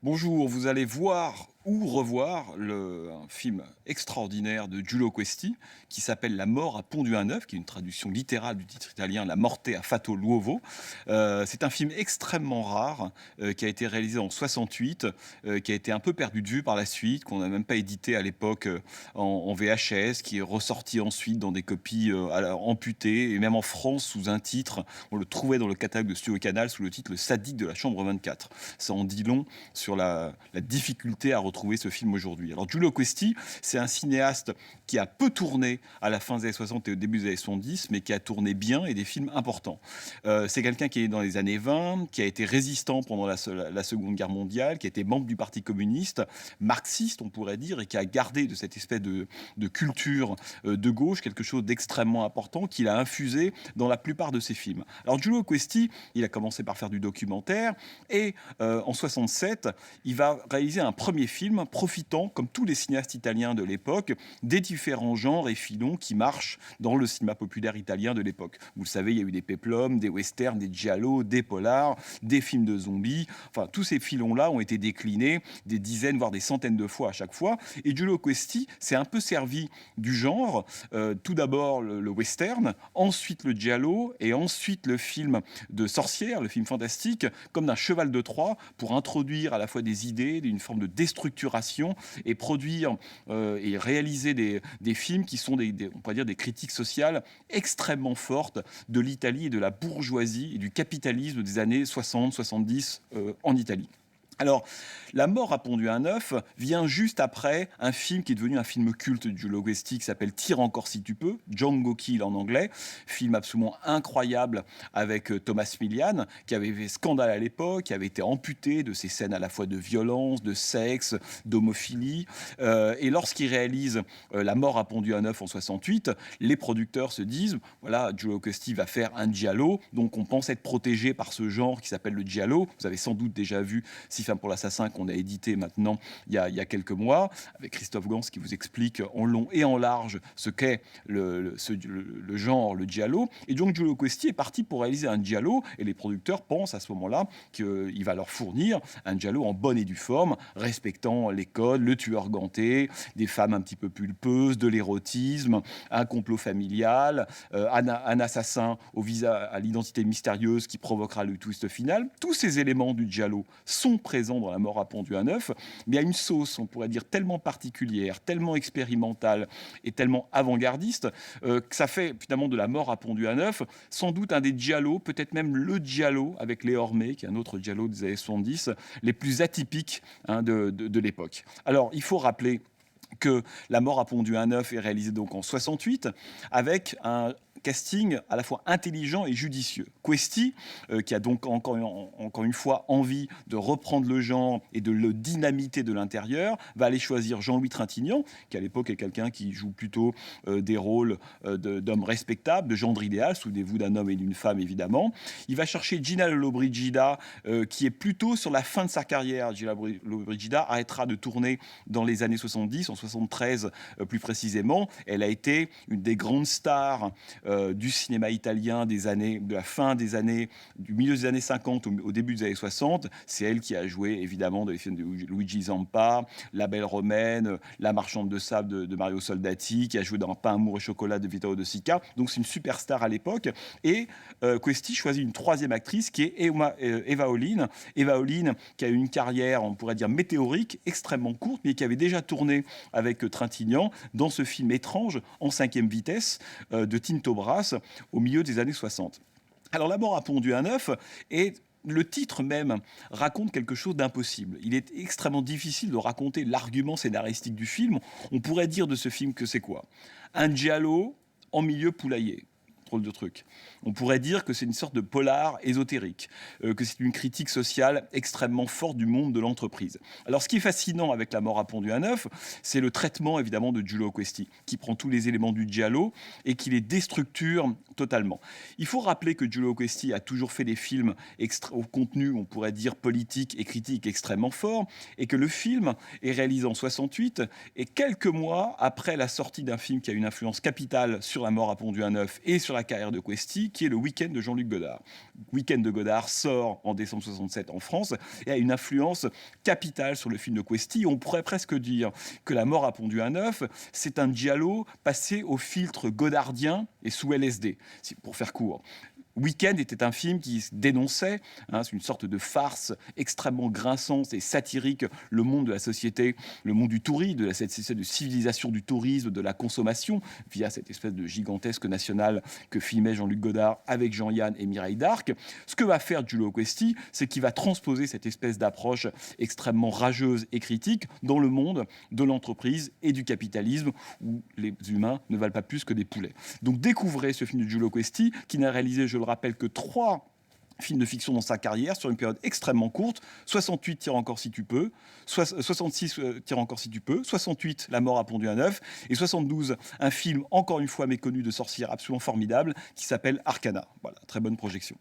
Bonjour, vous allez voir ou revoir un film extraordinaire de Giulio Questi qui s'appelle La mort à Pont-du-Neuf, qui est une traduction littérale du titre italien La morte a fatto l'uovo. C'est un film extrêmement rare qui a été réalisé en 68, qui a été un peu perdu de vue par la suite, qu'on n'a même pas édité à l'époque en VHS, qui est ressorti ensuite dans des copies amputées et même en France sous un titre. On le trouvait dans le catalogue de Studio Canal sous le titre Le sadique de la chambre 24. Ça en dit long sur la difficulté à retrouver ce film aujourd'hui. Alors Giulio Questi, c'est un cinéaste qui a peu tourné à la fin des années 60 et au début des années 70, mais qui a tourné bien et des films importants. C'est quelqu'un qui est dans les années 20, qui a été résistant pendant la Seconde Guerre mondiale, qui a été membre du Parti communiste, marxiste on pourrait dire, et qui a gardé de cette espèce de culture de gauche quelque chose d'extrêmement important qu'il a infusé dans la plupart de ses films. Alors Giulio Questi, il a commencé par faire du documentaire et en 67, il va réaliser un premier film profitant, comme tous les cinéastes italiens de l'époque, des différents genres et filons qui marchent dans le cinéma populaire italien de l'époque. Vous le savez, il y a eu des péplums, des westerns, des giallo, des polars, des films de zombies. Enfin, tous ces filons-là ont été déclinés des dizaines, voire des centaines de fois à chaque fois. Et Giulio Questi s'est un peu servi du genre. Tout d'abord le western, ensuite le giallo et ensuite le film de sorcière, le film fantastique, comme d'un cheval de Troie pour introduire à la fois des idées, une forme de déstructuration et produire et réaliser des films qui sont on pourrait dire des critiques sociales extrêmement fortes de l'Italie et de la bourgeoisie et du capitalisme des années 60-70 en Italie. Alors, La mort à Pont-du-Neuf vient juste après un film qui est devenu un film culte du Giulio Questi qui s'appelle Tire encore si tu peux, Django Kill en anglais, film absolument incroyable avec Thomas Milian, qui avait fait scandale à l'époque, qui avait été amputé de ces scènes à la fois de violence, de sexe, d'homophilie. Et lorsqu'il réalise La mort à Pont-du-Neuf en 68, les producteurs se disent, voilà, Giulio Questi va faire un giallo, donc on pense être protégé par ce genre qui s'appelle le giallo. Vous avez sans doute déjà vu Six femmes pour l'assassin qu'on a édité maintenant il y a quelques mois, avec Christophe Gans qui vous explique en long et en large ce qu'est le genre, le giallo. Et donc Giulio Questi est parti pour réaliser un giallo, et les producteurs pensent à ce moment-là qu'il va leur fournir un giallo en bonne et due forme, respectant les codes, le tueur ganté, des femmes un petit peu pulpeuses, de l'érotisme, un complot familial, un assassin à l'identité mystérieuse qui provoquera le twist final. Tous ces éléments du giallo sont présents dans La mort à Pont-du-Neuf, mais à une sauce, on pourrait dire, tellement particulière, tellement expérimentale et tellement avant-gardiste, que ça fait finalement de La mort à Pont-du-Neuf sans doute un des giallos, peut-être même le giallo avec Léa Ormé, qui est un autre giallo des années 70, les plus atypiques de l'époque. Alors, il faut rappeler que La mort à Pont-du-Neuf est réalisé donc en 68 avec un casting à la fois intelligent et judicieux. Questi, qui a donc encore une fois envie de reprendre le genre et de le dynamiter de l'intérieur, va aller choisir Jean-Louis Trintignant, qui à l'époque est quelqu'un qui joue plutôt des rôles d'hommes respectables, de gendre idéal, souvenez-vous d'un homme et d'une femme évidemment. Il va chercher Gina Lollobrigida, qui est plutôt sur la fin de sa carrière. Gina Lollobrigida arrêtera de tourner dans les années 70, en 73 plus précisément. Elle a été une des grandes stars du cinéma italien de la fin des années, du milieu des années 50 au début des années 60. C'est elle qui a joué évidemment dans les films de Luigi Zampa, La Belle Romaine, La Marchande de sable de Mario Soldati, qui a joué dans Pain, Amour et Chocolat de Vittorio De Sica. Donc c'est une superstar à l'époque. Et Questi choisit une troisième actrice qui est Eva Olin. Eva Olin qui a eu une carrière, on pourrait dire météorique, extrêmement courte, mais qui avait déjà tourné avec Trintignant dans ce film étrange en cinquième vitesse de Tinto Brass au milieu des années 60. Alors La mort à Pont-du-Neuf est le titre même raconte quelque chose d'impossible. Il est extrêmement difficile de raconter l'argument scénaristique du film. On pourrait dire de ce film que c'est quoi? Un giallo en milieu poulailler. Drôle de truc. On pourrait dire que c'est une sorte de polar ésotérique, que c'est une critique sociale extrêmement forte du monde de l'entreprise. Alors ce qui est fascinant avec La mort à Pont-du-Neuf, c'est le traitement évidemment de Giulio Questi, qui prend tous les éléments du giallo et qui les déstructure totalement. Il faut rappeler que Giulio Questi a toujours fait des films au contenu, on pourrait dire, politique et critique extrêmement fort, et que le film est réalisé en 68, et quelques mois après la sortie d'un film qui a une influence capitale sur La mort à Pont-du-Neuf et sur la la carrière de Questi, qui est le Week-end de Jean-Luc Godard. Week-end de Godard sort en décembre 67 en France et a une influence capitale sur le film de Questi. On pourrait presque dire que La mort a pondu un œuf, c'est un giallo passé au filtre godardien et sous LSD, pour faire court. Week-end était un film qui dénonçait, c'est une sorte de farce extrêmement grinçante et satirique, le monde de la société, le monde du tourisme, de cette espèce de civilisation du tourisme, de la consommation, via cette espèce de gigantesque national que filmait Jean-Luc Godard avec Jean-Yann et Mireille Darc. Ce que va faire Giulio Questi, c'est qu'il va transposer cette espèce d'approche extrêmement rageuse et critique dans le monde de l'entreprise et du capitalisme, où les humains ne valent pas plus que des poulets. Donc découvrez ce film de Giulio Questi, qui n'a réalisé, je le rappelle, que 3 films de fiction dans sa carrière sur une période extrêmement courte. 68 Tire encore si tu peux, 66 Tire encore si tu peux, 68 La mort a pondu un œuf et 72 un film encore une fois méconnu de sorcière absolument formidable qui s'appelle Arcana. Voilà, très bonne projection.